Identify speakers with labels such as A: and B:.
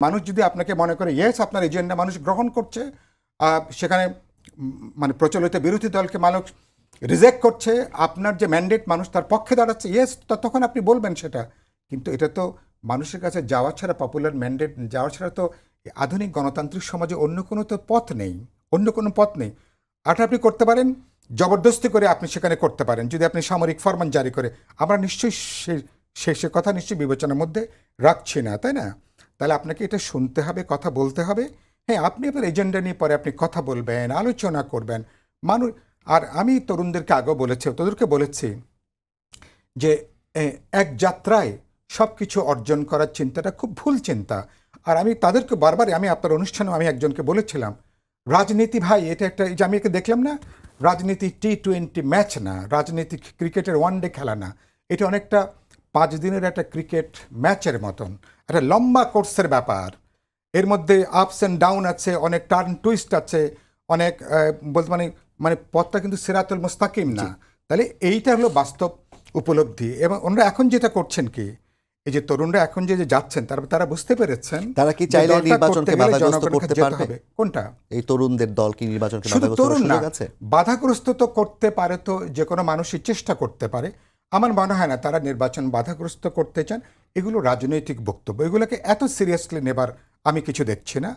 A: মানুষ যদি আপনাকে মনে করে ইয়েস আপনার এজেন্ডা মানুষ গ্রহণ করছে, সেখানে মানে প্রচলিত বিরোধী দলকে মানুষ রিজেক্ট করছে, আপনার যে ম্যান্ডেট মানুষ তার পক্ষে দাঁড়াচ্ছে, ইয়েস তখন আপনি বলবেন সেটা। কিন্তু এটা তো মানুষের কাছে যাওয়া ছাড়া, পপুলার ম্যান্ডেট যাওয়া ছাড়া তো আধুনিক গণতান্ত্রিক সমাজে অন্য কোনো তো পথ নেই, অন্য কোনো পথ নেই। আর আপনি করতে পারেন জবরদস্তি করে, আপনি সেখানে করতে পারেন যদি আপনি সামরিক ফরমান জারি করে। আমরা নিশ্চয়ই সে কথা নিশ্চয়ই বিবেচনার মধ্যে রাখছি না, তাই না? তাহলে আপনাকে এটা শুনতে হবে, কথা বলতে হবে। হ্যাঁ, আপনি আপনার এজেন্ডা নিয়ে পরে আপনি কথা বলবেন, আলোচনা করবেন মানুষ। আর আমি তরুণদেরকে আগেও বলেছি, তোদেরকে বলেছি যে এক যাত্রায় সব কিছু অর্জন করার চিন্তাটা খুব ভুল চিন্তা। আর আমি তাদেরকে বারবার, আমি আপনার অনুষ্ঠানে আমি একজনকে বলেছিলাম, রাজনীতি ভাই এটা একটা, যে আমি একে দেখলাম না, রাজনীতি T20 ম্যাচ না, রাজনীতি ক্রিকেটের ওয়ানডে খেলা না, এটা অনেকটা 5 দিনের একটা ক্রিকেট ম্যাচের মতন, একটা লম্বা কোর্সের ব্যাপার। এর মধ্যে আপস অ্যান্ড ডাউন আছে, অনেক টার্ন টুইস্ট আছে, অনেক বলতে মানে মানে পথটা কিন্তু সিরাতুল মুস্তাকিম না। তাহলে এইটা হলো বাস্তব উপলব্ধি। এবং ওনারা এখন যেটা করছেন কি, এই যে তরুণরা এখন যে যাচ্ছেন, তারা বুঝতে পেরেছেন
B: তারা কি চাইলে নির্বাচনকে বাধাগ্রস্ত করতে পারবে?
A: কোনটা?
B: এই তরুণদের দল কি নির্বাচনকে
A: শুধু তরুণ না,
B: আছে?
A: বাধাগ্রস্ত তো করতে পারে, তো যে কোনো মানুষই চেষ্টা করতে পারে। আমার মনে হয় না তারা নির্বাচন বাধাগ্রস্ত করতে চান। এগুলো রাজনৈতিক বক্তব্য, এগুলোকে এত সিরিয়াসলি নেবার আমি কিছু দেখছি না।